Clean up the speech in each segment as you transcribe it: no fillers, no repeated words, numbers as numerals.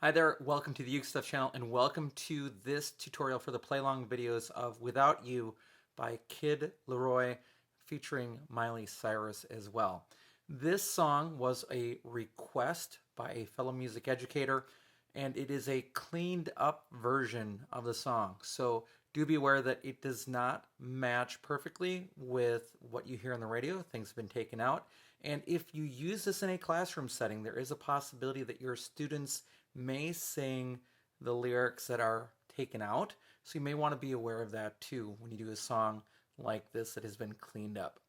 Hi there, welcome to the Ukestuff channel and welcome to this tutorial for the play-along videos of Without You by Kid LAROI featuring Miley Cyrus as well. This song was a request by a fellow music educator and it is a cleaned up version of the song. So do be aware that it does not match perfectly with what you hear on the radio. Things have been taken out. And if you use this in a classroom setting, there is a possibility that your students may sing the lyrics that are taken out. So you may want to be aware of that too when you do a song like this that has been cleaned up.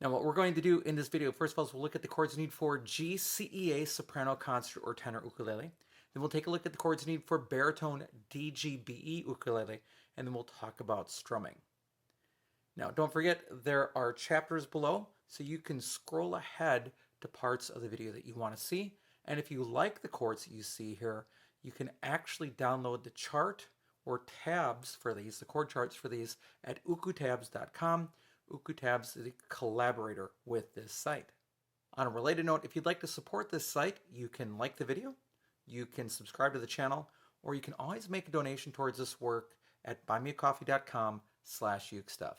Now what we're going to do in this video, first of all, is we'll look at the chords you need for GCEA soprano, concert, or tenor ukulele. Then we'll take a look at the chords you need for baritone DGBE ukulele, and then we'll talk about strumming. Now don't forget there are chapters below, so you can scroll ahead to parts of the video that you want to see. And if you like the chords that you see here, you can actually download the chart or tabs for these, the chord charts for these, at ukestuff.info. Ukestuff is a collaborator with this site. On a related note, if you'd like to support this site, you can like the video, you can subscribe to the channel, or you can always make a donation towards this work at buymeacoffee.com/ukestuff.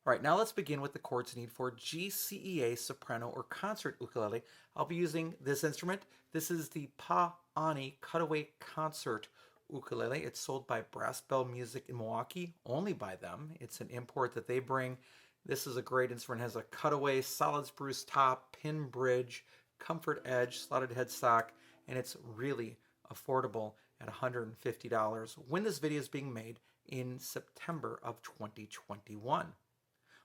All right, now let's begin with the chords you need for GCEA soprano or concert ukulele. I'll be using this instrument. This is the Pa-Ani Cutaway Concert Ukulele. It's sold by Brass Bell Music in Milwaukee, only by them. It's an import that they bring. This is a great instrument. It has a cutaway, solid spruce top, pin bridge, comfort edge, slotted headstock, and it's really affordable at $150 when this video is being made in September of 2021.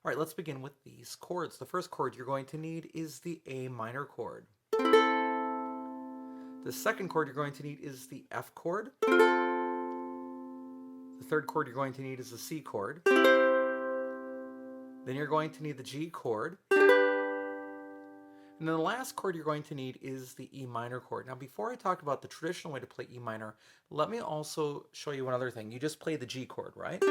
All right, let's begin with these chords. The first chord you're going to need is the A minor chord. The second chord you're going to need is the F chord. The third chord you're going to need is the C chord. Then you're going to need the G chord. And then the last chord you're going to need is the E minor chord. Now, before I talk about the traditional way to play E minor, let me also show you one other thing. You just play the G chord, right?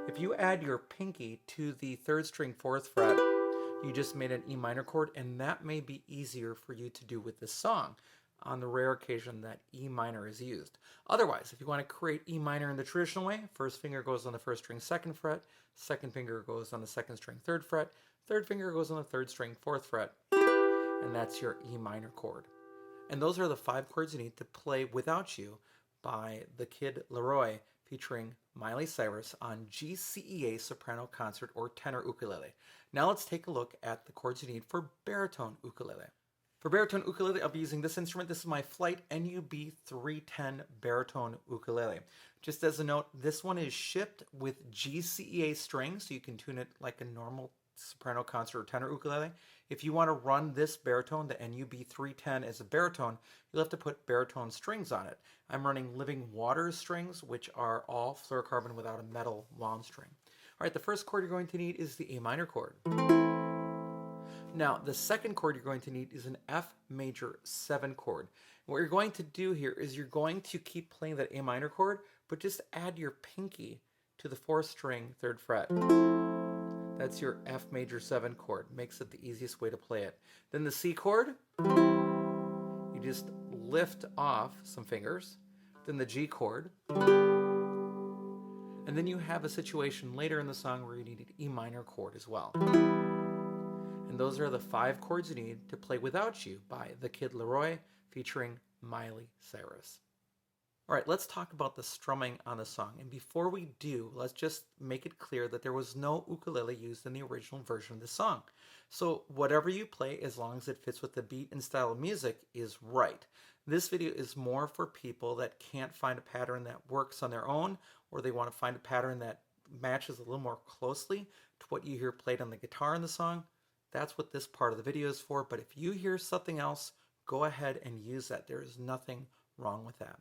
If you add your pinky to the third string, fourth fret, you just made an E minor chord, and that may be easier for you to do with this song on the rare occasion that E minor is used. Otherwise, if you want to create E minor in the traditional way, first finger goes on the first string, second fret, second finger goes on the second string, third fret, third finger goes on the third string, fourth fret, and that's your E minor chord. And those are the 5 chords you need to play Without You by the Kid LAROI featuring Miley Cyrus on GCEA soprano, concert, or tenor ukulele. Now let's take a look at the chords you need for baritone ukulele. For baritone ukulele, I'll be using this instrument. This is my Flight NUB 310 baritone ukulele. Just as a note, this one is shipped with GCEA strings, so you can tune it like a normal soprano, concert, or tenor ukulele. If you want to run this baritone, the NUB 310, as a baritone, you'll have to put baritone strings on it. I'm running Living Waters strings, which are all fluorocarbon without a metal wound string. All right, the first chord you're going to need is the A minor chord. Now, the second chord you're going to need is an F major 7 chord. What you're going to do here is you're going to keep playing that A minor chord, but just add your pinky to the 4th string, 3rd fret. That's your F major 7 chord. Makes it the easiest way to play it. Then the C chord, you just lift off some fingers. Then the G chord. And then you have a situation later in the song where you need an E minor chord as well. And those are the 5 chords you need to play Without You by the Kid LAROI featuring Miley Cyrus. All right, let's talk about the strumming on the song. And before we do, let's just make it clear that there was no ukulele used in the original version of the song. So whatever you play, as long as it fits with the beat and style of music, is right. This video is more for people that can't find a pattern that works on their own, or they want to find a pattern that matches a little more closely to what you hear played on the guitar in the song. That's what this part of the video is for. But if you hear something else, go ahead and use that. There is nothing wrong with that.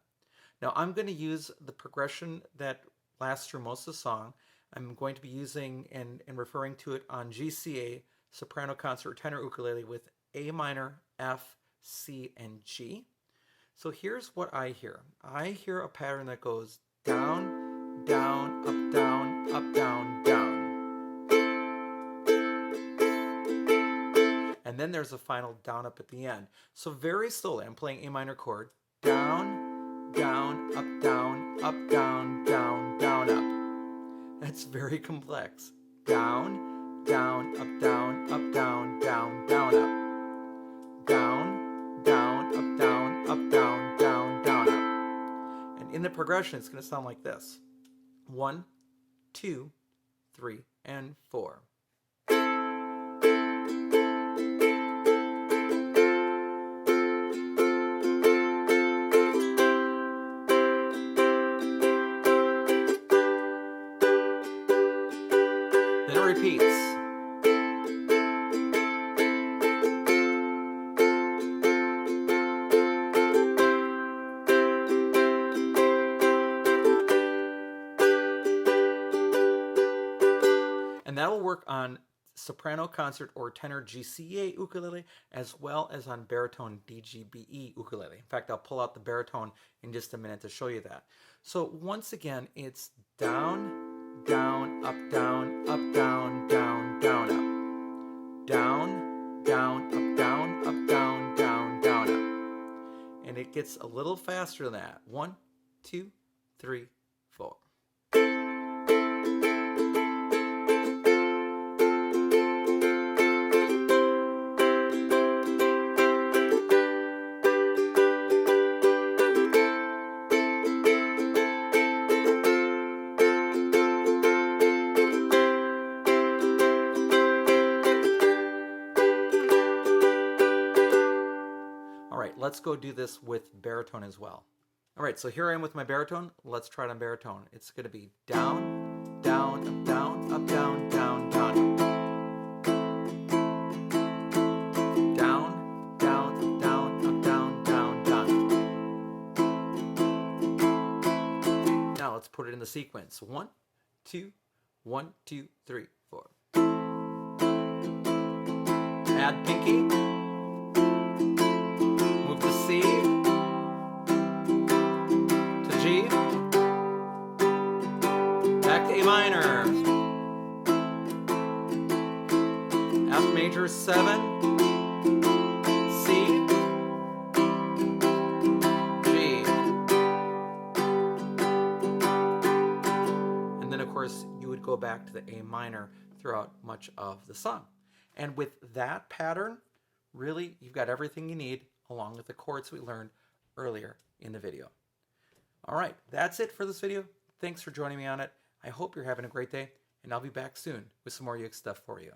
Now I'm going to use the progression that lasts through most of the song. I'm going to be using and referring to it on GCEA soprano, concert, or tenor ukulele with A minor, F, C, and G. So here's what I hear. I hear a pattern that goes down, down, up, down, up, down, down. And then there's a final down up at the end. So very slowly, I'm playing A minor chord, down, down, up, down, up, down, down, down, up. That's very complex. Down, down, up, down, up, down, down, down, up. Down, down, up, down, up, down, down, down, up. And in the progression, it's going to sound like this. 1, 2, 3, and 4. Then it repeats. And that will work on soprano concert or tenor GCEA ukulele, as well as on baritone DGBE ukulele. In fact, I'll pull out the baritone in just a minute to show you that. So once again, it's down, down, up, down, up, down, down, down, up. Down, down, up, down, up, down, down, down, up. And it gets a little faster than that. 1, 2, 3, 4. All right, let's go do this with baritone as well. All right, so here I am with my baritone. Let's try it on baritone. It's going to be down, down, up, down, up, down, down, down, down, down, up, down, up, down, down, down. Now let's put it in the sequence. 1, 2, 1, 2, 3, 4. Add pinky. C to G, back to A minor, F major 7, C, G, and then of course you would go back to the A minor throughout much of the song. And with that pattern, really you've got everything you need, along with the chords we learned earlier in the video. All right, that's it for this video. Thanks for joining me on it. I hope you're having a great day, and I'll be back soon with some more uke stuff for you.